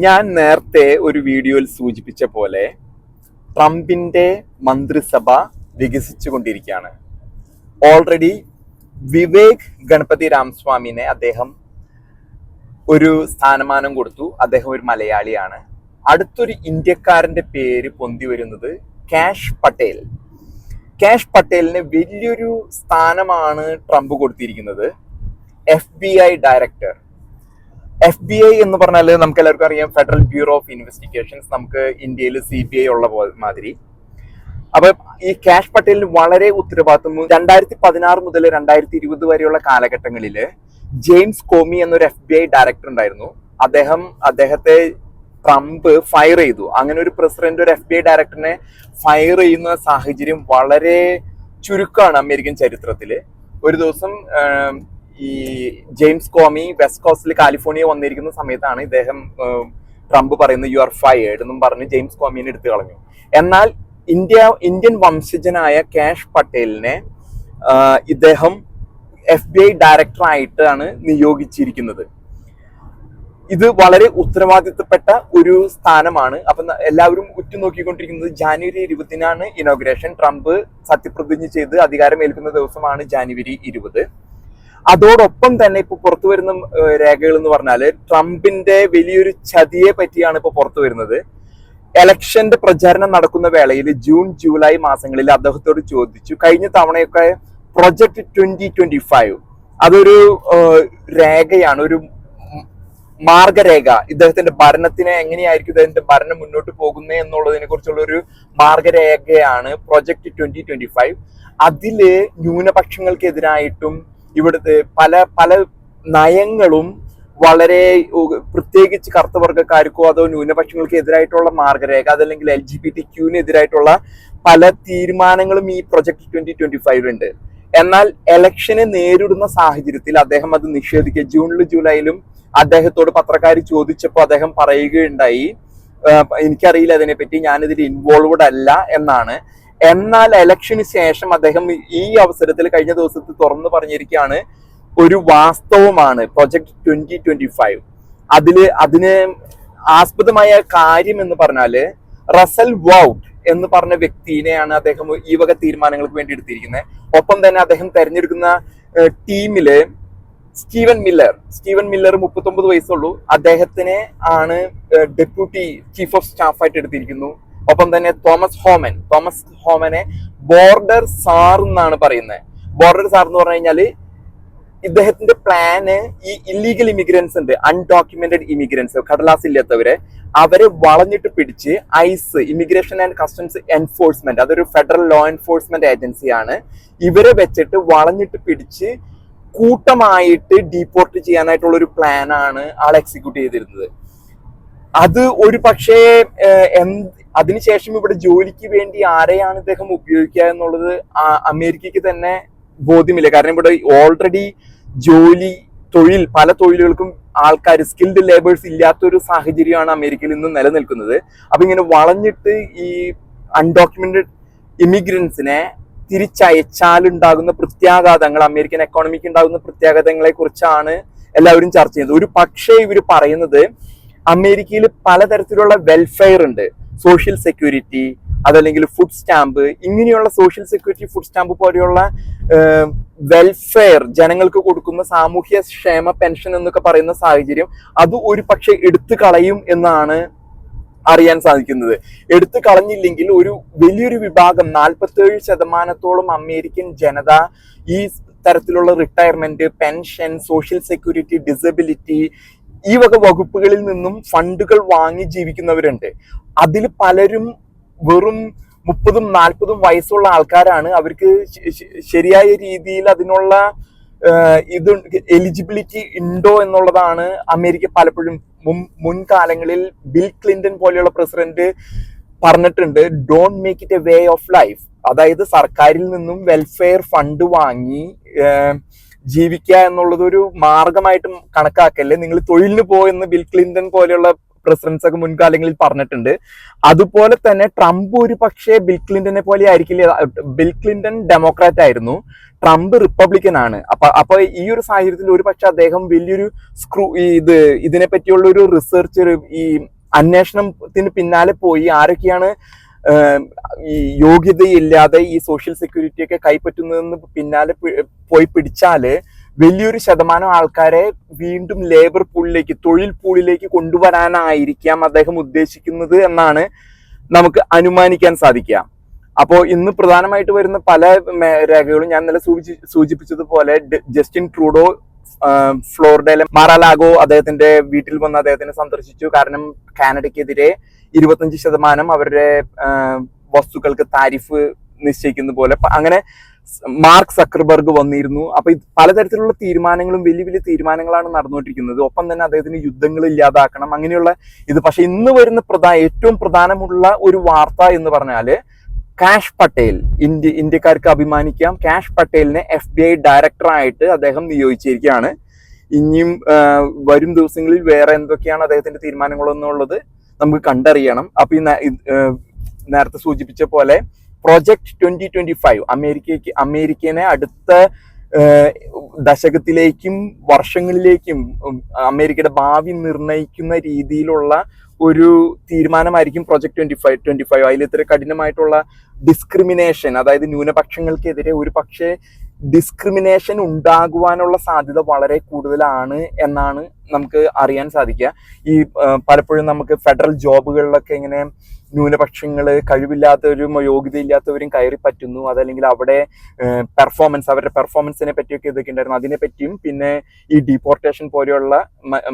ഞാൻ നേരത്തെ ഒരു വീഡിയോയിൽ സൂചിപ്പിച്ച പോലെ ട്രംപിന്റെ മന്ത്രിസഭ വികസിച്ചുകൊണ്ടിരിക്കുകയാണ്. ഓൾറെഡി വിവേക് ഗണപതി രാമസ്വാമിനെ അദ്ദേഹം ഒരു സ്ഥാനമാനം കൊടുത്തു. അദ്ദേഹം ഒരു മലയാളിയാണ്. അടുത്തൊരു ഇന്ത്യക്കാരന്റെ പേര് പൊന്തി വരുന്നത് കാഷ് പട്ടേൽ. കാഷ് പട്ടേലിന് വലിയൊരു സ്ഥാനമാണ് ട്രംപ് കൊടുത്തിരിക്കുന്നത്. FBI director. FBI എന്ന് പറഞ്ഞാൽ നമുക്ക് എല്ലാവർക്കും അറിയാം, ഫെഡറൽ ബ്യൂറോ ഓഫ് ഇൻവെസ്റ്റിഗേഷൻസ്. നമുക്ക് ഇന്ത്യയിൽ CBI ഉള്ള മാതിരി. അപ്പൊ ഈ കാഷ് പട്ടേലിന് വളരെ ഉത്തരവാദിത്വം 2016 മുതൽ 2020 വരെയുള്ള കാലഘട്ടങ്ങളിൽ ജെയിംസ് കോമി എന്നൊരു FBI ഡയറക്ടർ ഉണ്ടായിരുന്നു. അദ്ദേഹത്തെ ട്രംപ് ഫയർ ചെയ്തു. അങ്ങനെ ഒരു പ്രസിഡന്റ് ഒരു FBI ഡയറക്ടറിനെ ഫയർ ചെയ്യുന്ന സാഹചര്യം വളരെ ചുരുക്കമാണ് അമേരിക്കൻ ചരിത്രത്തിൽ. ഒരു ദിവസം ഈ ജെയിംംസ് കോമി വെസ്റ്റ് കോസ്റ്റിൽ കാലിഫോർണിയ വന്നിരിക്കുന്ന സമയത്താണ് ട്രംപ് പറയുന്നത് യു ആർ ഫയർഡ് എന്നും പറഞ്ഞ് ജെയിംസ് കോമിനെ എടുത്തു കളഞ്ഞു. എന്നാൽ ഇന്ത്യൻ വംശജനായ കാഷ് പട്ടേലിനെ ഇദ്ദേഹം FBI ഡയറക്ടർ ആയിട്ടാണ് നിയോഗിച്ചിരിക്കുന്നത്. ഇത് വളരെ ഉത്തരവാദിത്തപ്പെട്ട ഒരു സ്ഥാനമാണ്. അപ്പൊ എല്ലാവരും ഉറ്റുനോക്കിക്കൊണ്ടിരിക്കുന്നത് January 20 ഇനോഗ്രേഷൻ. ട്രംപ് സത്യപ്രതിജ്ഞ ചെയ്ത് അധികാരമേൽക്കുന്ന ദിവസമാണ് January 20. അതോടൊപ്പം തന്നെ ഇപ്പൊ പുറത്തു വരുന്ന രേഖകൾ എന്ന് പറഞ്ഞാല് ട്രംപിന്റെ വലിയൊരു ചതിയെ പറ്റിയാണ് ഇപ്പൊ പുറത്തു വരുന്നത്. എലക്ഷന്റെ പ്രചാരണം നടക്കുന്ന വേളയിൽ ജൂൺ ജൂലൈ മാസങ്ങളിൽ അദ്ദേഹത്തോട് ചോദിച്ചു, കഴിഞ്ഞ തവണയൊക്കെ പ്രൊജക്ട് 2025 അതൊരു രേഖയാണ്, ഒരു മാർഗരേഖ. ഇദ്ദേഹത്തിന്റെ ഭരണത്തിന് എങ്ങനെയായിരിക്കും ഇദ്ദേഹത്തിന്റെ ഭരണം മുന്നോട്ട് പോകുന്നത് എന്നുള്ളതിനെ കുറിച്ചുള്ള ഒരു മാർഗരേഖയാണ് പ്രൊജക്ട് 2025. അതില് ന്യൂനപക്ഷങ്ങൾക്കെതിരായിട്ടും ഇവിടുത്തെ പല നയങ്ങളും വളരെ, പ്രത്യേകിച്ച് കറുത്ത വർഗ്ഗക്കാർക്കോ അതോ ന്യൂനപക്ഷങ്ങൾക്ക് എതിരായിട്ടുള്ള മാർഗരേഖ, അതല്ലെങ്കിൽ LGBTQ-നെതിരായിട്ടുള്ള പല തീരുമാനങ്ങളും ഈ പ്രൊജക്ട് 2025 ഉണ്ട്. എന്നാൽ എലക്ഷനെ നേരിടുന്ന സാഹചര്യത്തിൽ അദ്ദേഹം അത് നിഷേധിക്കുക. ജൂണിലും ജൂലൈയിലും അദ്ദേഹത്തോട് പത്രക്കാർ ചോദിച്ചപ്പോൾ അദ്ദേഹം പറയുകയുണ്ടായി, എനിക്കറിയില്ല അതിനെപ്പറ്റി, ഞാനിതിൽ ഇൻവോൾവഡ് അല്ല എന്നാണ്. എന്നാൽ എലക്ഷന് ശേഷം അദ്ദേഹം ഈ അവസരത്തിൽ കഴിഞ്ഞ ദിവസത്തിൽ തുറന്നു പറഞ്ഞിരിക്കുകയാണ്, ഒരു വാസ്തവമാണ് പ്രൊജക്ട് 2025. അതിന് ആസ്പദമായ കാര്യം എന്ന് പറഞ്ഞാല് റസൽ വൗഡ് എന്ന് പറഞ്ഞ വ്യക്തിനെയാണ് അദ്ദേഹം ഈ വക തീരുമാനങ്ങൾക്ക് വേണ്ടി എടുത്തിരിക്കുന്നത്. ഒപ്പം തന്നെ അദ്ദേഹം തെരഞ്ഞെടുക്കുന്ന ടീമില് സ്റ്റീവൻ മില്ലർ 39 വയസ്സുള്ളൂ. അദ്ദേഹത്തിനെ ആണ് ഡെപ്യൂട്ടി ചീഫ് ഓഫ് സ്റ്റാഫ് ആയിട്ട് എടുത്തിരിക്കുന്നു. ഒപ്പം തന്നെ തോമസ് ഹോമനെ ബോർഡർ സാർ എന്നാണ് പറയുന്നത്. ബോർഡർ സാർ എന്ന് പറഞ്ഞു കഴിഞ്ഞാല് ഇദ്ദേഹത്തിന്റെ പ്ലാന് ഈ ഇല്ലീഗൽ ഇമിഗ്രൻസ് ഉണ്ട്, അൺഡോക്യുമെന്റഡ് ഇമിഗ്രൻസ്, കടലാസില്ലാത്തവരെ, അവരെ വളഞ്ഞിട്ട് പിടിച്ച് ICE, immigration and customs enforcement, അതൊരു ഫെഡറൽ ലോ എൻഫോഴ്സ്മെന്റ് ഏജൻസിയാണ്, ഇവരെ വെച്ചിട്ട് വളഞ്ഞിട്ട് പിടിച്ച് കൂട്ടമായിട്ട് ഡീപ്പോർട്ട് ചെയ്യാനായിട്ടുള്ള ഒരു പ്ലാനാണ് ആൾ എക്സിക്യൂട്ട് ചെയ്തിരുന്നത്. അത് ഒരു പക്ഷേ അതിനുശേഷം ഇവിടെ ജോലിക്ക് വേണ്ടി ആരെയാണ് ഇദ്ദേഹം ഉപയോഗിക്കുക എന്നുള്ളത് അമേരിക്കയ്ക്ക് തന്നെ ബോധ്യമില്ല. കാരണം ഇവിടെ ഓൾറെഡി പല തൊഴിലുകൾക്കും ആൾക്കാർ, സ്കിൽഡ് ലേബേഴ്സ് ഇല്ലാത്തൊരു സാഹചര്യമാണ് അമേരിക്കയിൽ ഇന്ന് നിലനിൽക്കുന്നത്. അപ്പൊ ഇങ്ങനെ വളഞ്ഞിട്ട് ഈ അൺഡോക്യുമെന്റഡ് ഇമിഗ്രൻസിനെ തിരിച്ചയച്ചാലുണ്ടാകുന്ന പ്രത്യാഘാതങ്ങൾ, അമേരിക്കൻ എക്കോണമിക്ക് ഉണ്ടാകുന്ന പ്രത്യാഘാതങ്ങളെ കുറിച്ചാണ് എല്ലാവരും ചർച്ച ചെയ്യുന്നത്. ഒരു പക്ഷേ ഇവർ പറയുന്നത് അമേരിക്കയിൽ പലതരത്തിലുള്ള വെൽഫെയർ ഉണ്ട്, സോഷ്യൽ സെക്യൂരിറ്റി, അതല്ലെങ്കിൽ ഫുഡ് സ്റ്റാമ്പ്, ഇങ്ങനെയുള്ള സോഷ്യൽ സെക്യൂരിറ്റി, ഫുഡ് സ്റ്റാമ്പ് പോലെയുള്ള വെൽഫെയർ, ജനങ്ങൾക്ക് കൊടുക്കുന്ന സാമൂഹ്യ ക്ഷേമ പെൻഷൻ എന്നൊക്കെ പറയുന്ന സാഹചര്യം അത് ഒരു പക്ഷെ എടുത്തു കളയും എന്നാണ് അറിയാൻ സാധിക്കുന്നത്. എടുത്തു കളഞ്ഞില്ലെങ്കിൽ ഒരു വലിയൊരു വിഭാഗം, 47% അമേരിക്കൻ ജനത ഈ തരത്തിലുള്ള retirement, pension, social security, disability, ഈ വക വകുപ്പുകളിൽ നിന്നും ഫണ്ടുകൾ വാങ്ങി ജീവിക്കുന്നവരുണ്ട്. അതിൽ പലരും വെറും 30-40 വയസ്സുള്ള ആൾക്കാരാണ്. അവർക്ക് ശരിയായ രീതിയിൽ അതിനുള്ള എലിജിബിലിറ്റി ഉണ്ടോ എന്നുള്ളതാണ് അമേരിക്ക പലപ്പോഴും മുൻകാലങ്ങളിൽ ബിൽ ക്ലിന്റൺ പോലെയുള്ള പ്രസിഡന്റ് പറഞ്ഞിട്ടുണ്ട്, don't make it a way of life. അതായത് സർക്കാരിൽ നിന്നും വെൽഫെയർ ഫണ്ട് വാങ്ങി ജീവിക്കുക എന്നുള്ളത് ഒരു മാർഗമായിട്ട് കണക്കാക്കല്ലേ, നിങ്ങൾ തൊഴിലിന് പോയെന്ന് ബിൽ ക്ലിന്റൺ പോലെയുള്ള പ്രസിഡന്റ്സ് ഒക്കെ മുൻകാലങ്ങളിൽ പറഞ്ഞിട്ടുണ്ട്. അതുപോലെ തന്നെ ട്രംപ് ഒരു പക്ഷേ ബിൽ ക്ലിന്റനെ പോലെ ആയിരിക്കില്ല. ബിൽ ക്ലിന്റൺ ഡെമോക്രാറ്റ് ആയിരുന്നു, ട്രംപ് റിപ്പബ്ലിക്കൻ ആണ്. അപ്പൊ ഈ ഒരു സാഹചര്യത്തിൽ ഒരു പക്ഷെ അദ്ദേഹം വലിയൊരു ഇതിനെ പറ്റിയുള്ള ഒരു റിസർച്ച്, ഈ അന്വേഷണത്തിന് പിന്നാലെ പോയി ആരൊക്കെയാണ് ഈ യോഗ്യതയില്ലാതെ ഈ സോഷ്യൽ സെക്യൂരിറ്റി ഒക്കെ കൈപ്പറ്റുന്നതെന്ന് പിന്നാലെ പോയി പിടിച്ചാല് വലിയൊരു ശതമാനം ആൾക്കാരെ വീണ്ടും ലേബർ പൂളിലേക്ക്, തൊഴിൽ പൂളിലേക്ക് കൊണ്ടുവരാനായിരിക്കാം അദ്ദേഹം ഉദ്ദേശിക്കുന്നത് എന്നാണ് നമുക്ക് അനുമാനിക്കാൻ സാധിക്കുക. അപ്പോൾ ഇന്ന് പ്രധാനമായിട്ട് വരുന്ന പല രേഖകളും ഞാൻ ഇന്നലെ സൂചിപ്പിച്ചതുപോലെ ജസ്റ്റിൻ ട്രൂഡോ ഫ്ലോറിഡയിലെ മാറാലാഗോ അദ്ദേഹത്തിന്റെ വീട്ടിൽ വന്ന് അദ്ദേഹത്തിനെ സന്ദർശിച്ചു. കാരണം കാനഡയ്ക്കെതിരെ 25% അവരുടെ വസ്തുക്കൾക്ക് താരിഫ് നിശ്ചയിക്കുന്ന പോലെ അങ്ങനെ മാർക്ക് സക്കർബർഗ് വന്നിരുന്നു. അപ്പൊ പലതരത്തിലുള്ള തീരുമാനങ്ങളും വലിയ വലിയ തീരുമാനങ്ങളാണ് നടന്നുകൊണ്ടിരിക്കുന്നത്. ഒപ്പം തന്നെ അദ്ദേഹത്തിന് യുദ്ധങ്ങൾ ഇല്ലാതാക്കണം, അങ്ങനെയുള്ള ഇത്. പക്ഷെ ഇന്ന് വരുന്ന ഏറ്റവും പ്രധാനമുള്ള ഒരു വാർത്ത എന്ന് പറഞ്ഞാല് കാഷ് പട്ടേൽ, ഇന്ത്യക്കാർക്ക് അഭിമാനിക്കാം, കാഷ് പട്ടേലിനെ FBI ഡയറക്ടറായിട്ട് അദ്ദേഹം നിയോഗിച്ചിരിക്കുകയാണ്. ഇനിയും വരും ദിവസങ്ങളിൽ വേറെ എന്തൊക്കെയാണ് അദ്ദേഹത്തിന്റെ തീരുമാനങ്ങളെന്നുള്ളത് നമുക്ക് കണ്ടറിയണം. അപ്പൊ ഈ നേരത്തെ സൂചിപ്പിച്ച പോലെ പ്രൊജക്ട് 2025 അമേരിക്കനെ അടുത്ത ദശകത്തിലേക്കും വർഷങ്ങളിലേക്കും അമേരിക്കയുടെ ഭാവി നിർണയിക്കുന്ന രീതിയിലുള്ള ഒരു തീരുമാനമായിരിക്കും പ്രൊജക്ട് 2025. അതിൽ ഇത്ര കഠിനമായിട്ടുള്ള ഡിസ്ക്രിമിനേഷൻ, അതായത് ന്യൂനപക്ഷങ്ങൾക്കെതിരെ ഒരു പക്ഷേ ഡിസ്ക്രിമിനേഷൻ ഉണ്ടാകുവാനുള്ള സാധ്യത വളരെ കൂടുതലാണ് എന്നാണ് നമുക്ക് അറിയാൻ സാധിക്കുക. ഈ പലപ്പോഴും നമുക്ക് ഫെഡറൽ ജോബുകളിലൊക്കെ ഇങ്ങനെ ന്യൂനപക്ഷങ്ങൾ, കഴിവില്ലാത്തവരും യോഗ്യതയില്ലാത്തവരും കയറി പറ്റുന്നു, അതല്ലെങ്കിൽ അവിടെ അവരുടെ പെർഫോമൻസിനെ പറ്റിയൊക്കെ ഇതൊക്കെ ഉണ്ടായിരുന്നു. അതിനെപ്പറ്റിയും പിന്നെ ഈ ഡീപ്പോർട്ടേഷൻ പോലെയുള്ള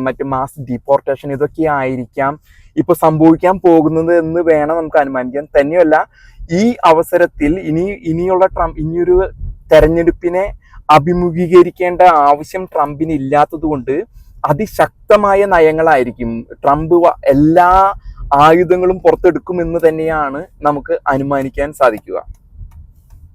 മറ്റ് മാസ് ഡീപ്പോർട്ടേഷൻ ഇതൊക്കെ ആയിരിക്കാം ഇപ്പൊ സംഭവിക്കാൻ പോകുന്നത് എന്ന് വേണം നമുക്ക് അനുമാനിക്കാൻ. തന്നെയല്ല, ഈ അവസരത്തിൽ ഇനിയൊരു തെരഞ്ഞെടുപ്പിനെ അഭിമുഖീകരിക്കേണ്ട ആവശ്യം ട്രംപിന് ഇല്ലാത്തത് കൊണ്ട് അതിശക്തമായ നയങ്ങളായിരിക്കും ട്രംപ് എല്ലാ ആയുധങ്ങളും പുറത്തെടുക്കുമെന്ന് തന്നെയാണ് നമുക്ക് അനുമാനിക്കാൻ സാധിക്കുക.